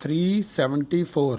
374।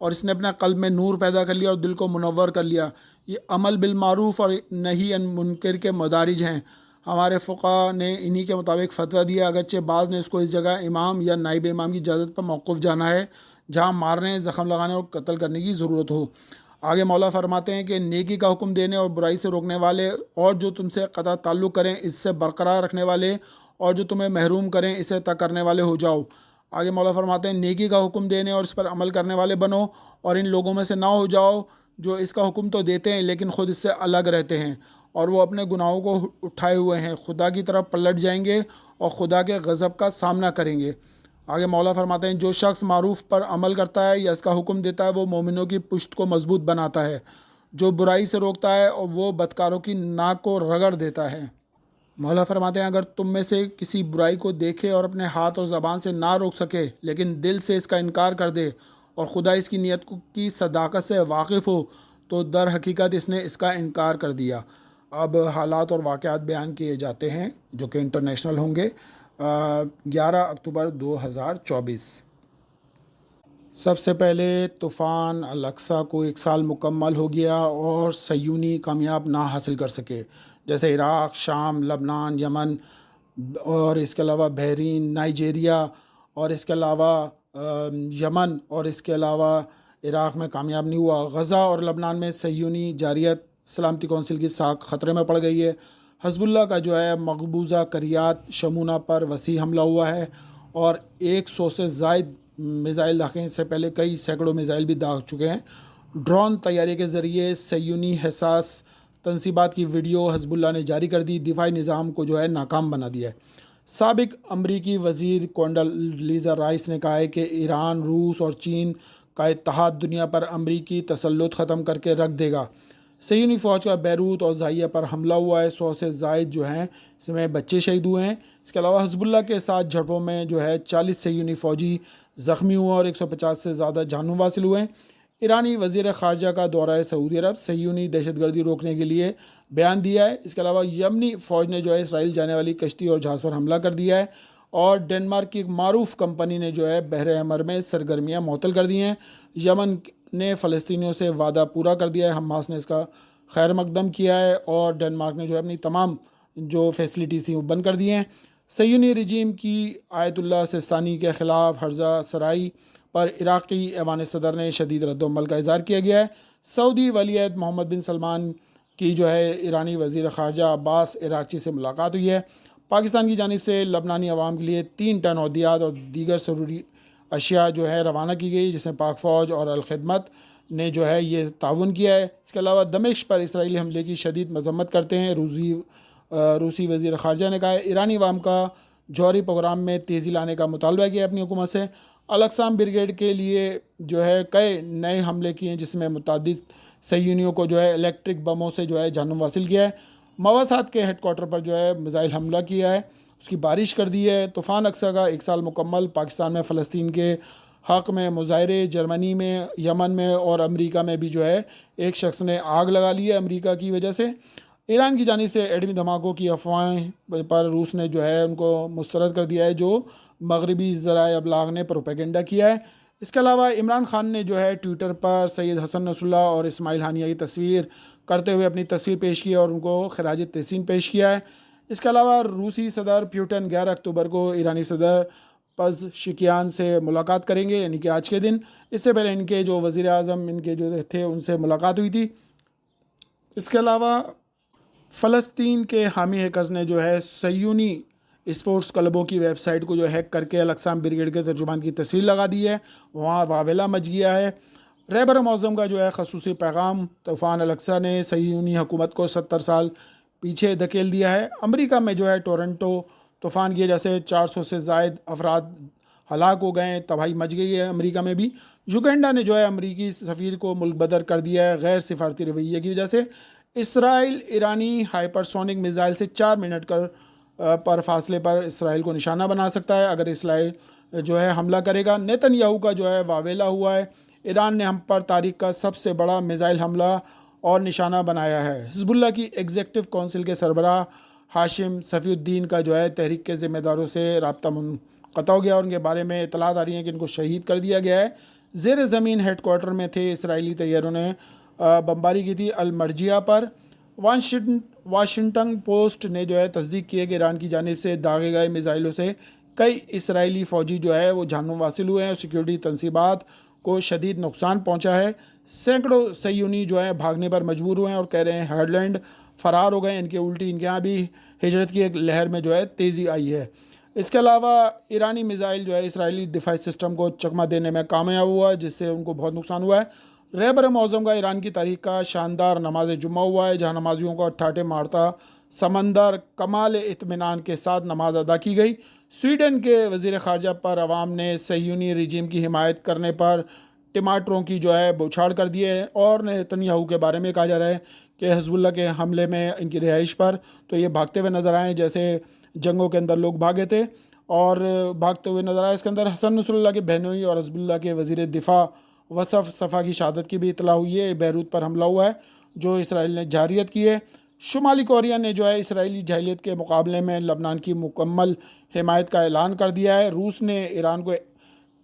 اور اس نے اپنا قلب میں نور پیدا کر لیا اور دل کو منور کر لیا۔ یہ عمل بالمعروف اور نہی عن منکر کے مدارج ہیں۔ ہمارے فقہا نے انہی کے مطابق فتویٰ دیا، اگرچہ بعض نے اس کو اس جگہ امام یا نائب امام کی اجازت پر موقوف جانا ہے جہاں مارنے، زخم لگانے اور قتل کرنے کی ضرورت ہو۔ آگے مولا فرماتے ہیں کہ نیکی کا حکم دینے اور برائی سے روکنے والے، اور جو تم سے قطع تعلق کریں اس سے برقرار رکھنے والے، اور جو تمہیں محروم کریں اسے ترک کرنے والے ہو جاؤ۔ آگے مولا فرماتے ہیں نیکی کا حکم دینے اور اس پر عمل کرنے والے بنو، اور ان لوگوں میں سے نہ ہو جاؤ جو اس کا حکم تو دیتے ہیں لیکن خود اس سے الگ رہتے ہیں، اور وہ اپنے گناہوں کو اٹھائے ہوئے ہیں، خدا کی طرف پلٹ جائیں گے اور خدا کے غضب کا سامنا کریں گے۔ آگے مولا فرماتے ہیں جو شخص معروف پر عمل کرتا ہے یا اس کا حکم دیتا ہے وہ مومنوں کی پشت کو مضبوط بناتا ہے، جو برائی سے روکتا ہے اور وہ بدکاروں کی ناک کو رگڑ دیتا ہے۔ مولا فرماتے ہیں اگر تم میں سے کسی برائی کو دیکھے اور اپنے ہاتھ اور زبان سے نہ روک سکے لیکن دل سے اس کا انکار کر دے اور خدا اس کی نیت کی صداقت سے واقف ہو تو در حقیقت اس نے اس کا انکار کر دیا۔ اب حالات اور واقعات بیان کیے جاتے ہیں جو کہ انٹرنیشنل ہوں گے۔ 11 اکتوبر 2024۔ سب سے پہلے طوفان الاقصی کو 1 سال مکمل ہو گیا اور صہیونی کامیاب نہ حاصل کر سکے، جیسے عراق، شام، لبنان، یمن، اور اس کے علاوہ بحرین، نائجیریا، اور اس کے علاوہ یمن، اور اس کے علاوہ عراق میں کامیاب نہیں ہوا۔ غزہ اور لبنان میں صہیونی جارحیت سلامتی کونسل کی ساکھ خطرے میں پڑ گئی ہے۔ حزب اللہ کا جو ہے مقبوضہ کریات شمونہ پر وسیع حملہ ہوا ہے اور 100 سے زائد میزائل داغے، اس سے پہلے کئی سینکڑوں میزائل بھی داغ چکے ہیں۔ ڈرون طیارے کے ذریعے صہیونی حساس تنصیبات کی ویڈیو حزب اللہ نے جاری کر دی، دفاعی نظام کو جو ہے ناکام بنا دیا ہے۔ سابق امریکی وزیر کونڈولیزا رائس نے کہا ہے کہ ایران، روس اور چین کا اتحاد دنیا پر امریکی تسلط ختم کر کے رکھ دے گا۔ صہیونی فوج کا بیروت اور ضائعہ پر حملہ ہوا ہے، 100 سے زائد جو ہیں اس میں بچے شہید ہوئے ہیں۔ اس کے علاوہ حزب اللہ کے ساتھ جھڑپوں میں جو ہے 40 صہیونی فوجی زخمی ہوئے اور 150 سے زیادہ جانوں حاصل ہوئے ہیں۔ ایرانی وزیر خارجہ کا دورہ سعودی عرب، صہیونی دہشت گردی روکنے کے لیے بیان دیا ہے۔ اس کے علاوہ یمنی فوج نے جو ہے اسرائیل جانے والی کشتی اور جہاز پر حملہ کر دیا ہے، اور ڈنمارک کی ایک معروف کمپنی نے جو ہے بحر احمر میں سرگرمیاں معطل کر دی ہیں۔ یمن نے فلسطینیوں سے وعدہ پورا کر دیا ہے، حماس نے اس کا خیر مقدم کیا ہے، اور ڈنمارک نے جو ہے اپنی تمام جو فیسلٹیز تھیں وہ بند کر دی ہیں۔ صہیونی رجیم کی آیت اللہ سستانی کے خلاف ہرزہ سرائی پر عراقی ایوان صدر نے شدید رد عمل کا اظہار کیا گیا ہے۔ سعودی ولی عہد محمد بن سلمان کی جو ہے ایرانی وزیر خارجہ عباس عراقچی سے ملاقات ہوئی ہے۔ پاکستان کی جانب سے لبنانی عوام کے لیے 3 ٹن عدیات اور دیگر ضروری اشیاء جو ہے روانہ کی گئی، جس میں پاک فوج اور الخدمت نے جو ہے یہ تعاون کیا ہے۔ اس کے علاوہ دمشق پر اسرائیلی حملے کی شدید مذمت کرتے ہیں روسی وزیر خارجہ نے کہا ہے ایرانی عوام کا جوہری پروگرام میں تیزی لانے کا مطالبہ کیا اپنی حکومت سے۔ الاقصام بریگیڈ کے لیے جو ہے کئی نئے حملے کیے ہیں، جس میں متعدد صہیونیوں کو جو ہے الیکٹرک بموں سے جو ہے جانب حاصل کیا ہے۔ مواصلات کے ہیڈ کوارٹر پر جو ہے میزائل حملہ کیا ہے، اس کی بارش کر دی ہے۔ طوفان اقصی کا 1 سال مکمل، پاکستان میں فلسطین کے حق میں مظاہرے، جرمنی میں، یمن میں اور امریکہ میں بھی جو ہے ایک شخص نے آگ لگا لی ہے امریکہ کی وجہ سے۔ ایران کی جانب سے ایٹمی دھماکوں کی افواہیں پر روس نے جو ہے ان کو مسترد کر دیا ہے، جو مغربی ذرائع ابلاغ نے پروپیگنڈا کیا ہے۔ اس کے علاوہ عمران خان نے جو ہے ٹویٹر پر سید حسن نصر اللہ اور اسماعیل ہانیہ کی تصویر کرتے ہوئے اپنی تصویر پیش کی اور ان کو خراج تحسین پیش کیا ہے۔ اس کے علاوہ روسی صدر پیوٹن 11 اکتوبر کو ایرانی صدر پزشکیان سے ملاقات کریں گے، یعنی کہ آج کے دن۔ اس سے پہلے ان کے جو وزیر اعظم ان کے جو تھے ان سے ملاقات ہوئی تھی۔ اس کے علاوہ فلسطین کے حامی ہیکرز نے جو ہے صہیونی اسپورٹس کلبوں کی ویب سائٹ کو جو ہیک کر کے الاقصام بریگیڈ کے ترجمان کی تصویر لگا دی ہے، وہاں واویلا مچ گیا ہے۔ رہبر معظم کا جو ہے خصوصی پیغام، طوفان الاقصی نے صہیونی حکومت کو 70 سال پیچھے دھکیل دیا ہے۔ امریکہ میں جو ہے ٹورنٹو طوفان کی وجہ سے 400 سے زائد افراد ہلاک ہو گئے ہیں، تباہی مچ گئی ہے امریکہ میں بھی۔ یوگینڈا نے جو ہے امریکی سفیر کو ملک بدر کر دیا ہے غیر سفارتی رویے کی وجہ سے۔ اسرائیل ایرانی ہائپرسونک میزائل سے 4 منٹ پر فاصلے پر اسرائیل کو نشانہ بنا سکتا ہے اگر اسرائیل جو ہے حملہ کرے گا۔ نیتن یاہو کا جو ہے واویلا ہوا ہے، ایران نے ہم پر تاریخ کا سب سے بڑا میزائل حملہ اور نشانہ بنایا ہے۔ حزب اللہ کی ایگزیکٹو کونسل کے سربراہ ہاشم صفی الدین کا جو ہے تحریک کے ذمہ داروں سے رابطہ منقطع ہو گیا اور ان کے بارے میں اطلاعات آ رہی ہیں کہ ان کو شہید کر دیا گیا ہے۔ زیر زمین ہیڈ کوارٹر میں تھے۔ اسرائیلی طیاروں نے بمباری کی تھی المرجیا پر۔ واشنگٹن پوسٹ نے جو ہے تصدیق کی ہے کہ ایران کی جانب سے داغے گئے میزائلوں سے کئی اسرائیلی فوجی جو ہے وہ جہنم واصل ہوئے ہیں اور سیکیورٹی تنصیبات کو شدید نقصان پہنچا ہے۔ سینکڑوں صہیونی جو ہے بھاگنے پر مجبور ہوئے ہیں اور کہہ رہے ہیں ہائرلینڈ فرار ہو گئے ہیں۔ ان کے الٹی ان کے یہاں بھی ہجرت کی ایک لہر میں جو ہے تیزی آئی ہے۔ اس کے علاوہ ایرانی میزائل جو ہے اسرائیلی دفاعی سسٹم کو چکمہ دینے میں کامیاب ہوا ہے، جس سے ان کو بہت نقصان ہوا ہے۔ رہبر معظم کا ایران کی تاریخ کا شاندار نماز جمعہ ہوا ہے، جہاں نمازیوں کو ٹھاٹھے مارتا سمندر کمال اطمینان کے ساتھ نماز ادا کی گئی۔ سویڈن کے وزیر خارجہ پر عوام نے صہیونی رجیم کی حمایت کرنے پر ٹماٹروں کی جو ہے بوچھاڑ کر دی ہے، اور نیتنیاہو کے بارے میں کہا جا رہا ہے کہ حزب اللہ کے حملے میں ان کی رہائش پر تو یہ بھاگتے ہوئے نظر آئے جیسے جنگوں کے اندر لوگ بھاگے تھے اور بھاگتے ہوئے نظر آئے۔ اس کے اندر حسن نصر اللہ کے بہنوئی اور حزب اللہ کے وزیر دفاع وصف صفا کی شہادت کی بھی اطلاع ہوئی ہے۔ بیروت پر حملہ ہوا ہے جو اسرائیل نے جارحیت کی ہے۔ شمالی کوریا نے جو ہے اسرائیلی جارحیت کے مقابلے میں لبنان کی مکمل حمایت کا اعلان کر دیا ہے۔ روس نے ایران کو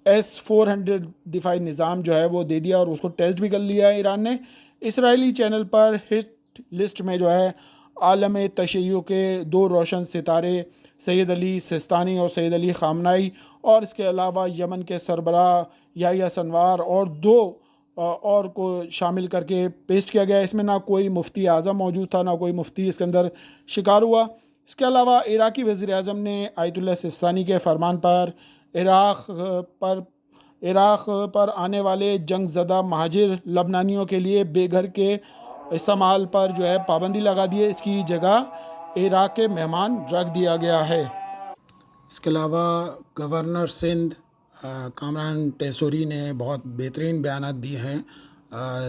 S-400 دفاعی نظام جو ہے وہ دے دیا اور اس کو ٹیسٹ بھی کر لیا ہے ایران نے۔ اسرائیلی چینل پر ہٹ لسٹ میں جو ہے عالم تشیع کے 2 روشن ستارے سید علی سیستانی اور سید علی خامنائی، اور اس کے علاوہ یمن کے سربراہ یحییٰ سنوار اور 2 اور کو شامل کر کے پیش کیا گیا۔ اس میں نہ کوئی مفتی اعظم موجود تھا، نہ کوئی مفتی اس کے اندر شکار ہوا۔ اس کے علاوہ عراقی وزیر اعظم نے آیت اللہ سیستانی کے فرمان پر عراق پر آنے والے جنگ زدہ مہاجر لبنانیوں کے لیے بے گھر کے استعمال پر جو ہے پابندی لگا دی ہے۔ اس کی جگہ عراق کے مہمان رکھ دیا گیا ہے۔ اس کے علاوہ گورنر سندھ کامران ٹیسوری نے بہت بہترین بیانات دیے ہیں۔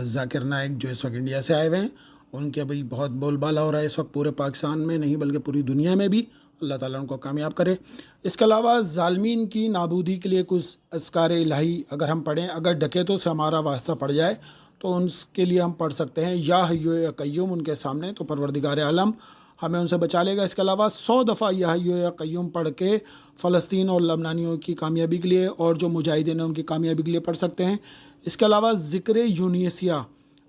ذاکر نائک جو اس وقت انڈیا سے آئے ہوئے ہیں، ان کے ابھی بہت بول بالا ہو رہا ہے اس وقت پورے پاکستان میں نہیں بلکہ پوری دنیا میں بھی۔ اللہ تعالیٰ ان کو کامیاب کرے۔ اس کے علاوہ ظالمین کی نابودی کے لیے کچھ اذکار الہی اگر ہم پڑھیں، اگر ڈکیتوں سے ہمارا واسطہ پڑ جائے تو ان کے لیے ہم پڑھ سکتے ہیں یا حی یا قیوم ان کے سامنے، تو پروردگار عالم ہمیں ان سے بچا لے گا۔ اس کے علاوہ 100 دفعہ یا حی یا قیوم پڑھ کے فلسطین اور لبنانیوں کی کامیابی کے لیے اور جو مجاہدین ہیں ان کی کامیابی کے لیے پڑھ سکتے ہیں۔ اس کے علاوہ ذکر یونیسیہ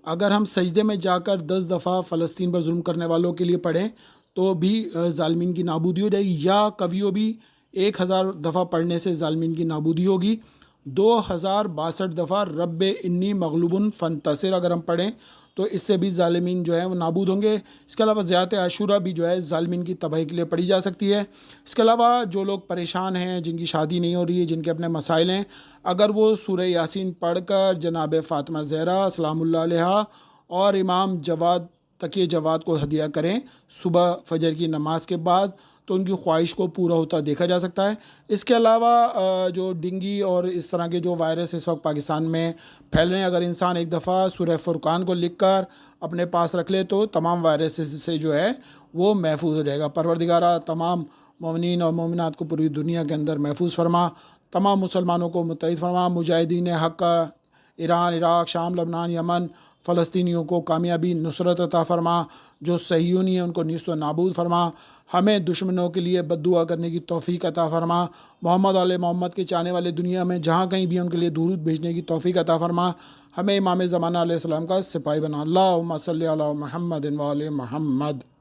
اگر ہم سجدے میں جا کر 10 دفعہ فلسطین پر ظلم کرنے والوں کے لیے پڑھیں تو بھی ظالمین کی نابودی ہو جائے گی، یا کبھیوں بھی 1000 دفعہ پڑھنے سے ظالمین کی نابودی ہوگی۔ 2062 دفعہ رب انی مغلوب فانتصر اگر ہم پڑھیں تو اس سے بھی ظالمین جو ہیں وہ نابود ہوں گے۔ اس کے علاوہ زیارت عاشورہ بھی جو ہے ظالمین کی تباہی کے لیے پڑھی جا سکتی ہے۔ اس کے علاوہ جو لوگ پریشان ہیں، جن کی شادی نہیں ہو رہی ہے، جن کے اپنے مسائل ہیں، اگر وہ سورہ یاسین پڑھ کر جناب فاطمہ زہرا سلام اللہ علیہا اور امام جواد تقی جواد کو ہدیہ کریں صبح فجر کی نماز کے بعد، تو ان کی خواہش کو پورا ہوتا دیکھا جا سکتا ہے۔ اس کے علاوہ جو ڈنگی اور اس طرح کے جو وائرس اس وقت پاکستان میں پھیل رہے ہیں، اگر انسان ایک دفعہ سورہ فرقان کو لکھ کر اپنے پاس رکھ لے تو تمام وائرس سے جو ہے وہ محفوظ ہو جائے گا۔ پروردگارہ تمام مومنین اور مومنات کو پوری دنیا کے اندر محفوظ فرما، تمام مسلمانوں کو متحد فرما، مجاہدین حق کا ایران، عراق، شام، لبنان، یمن، فلسطینیوں کو کامیابی نصرت عطا فرما، جو صہیونی ہیں ان کو نیست و نابود فرما، ہمیں دشمنوں کے لیے بد دعا کرنے کی توفیق عطا فرما، محمد علیہ محمد کے چاہنے والے دنیا میں جہاں کہیں بھی ان کے لیے درود بھیجنے کی توفیق عطا فرما، ہمیں امام زمانہ علیہ السلام کا سپاہی بنا۔ اللہم صلی علی محمد و آل محمد۔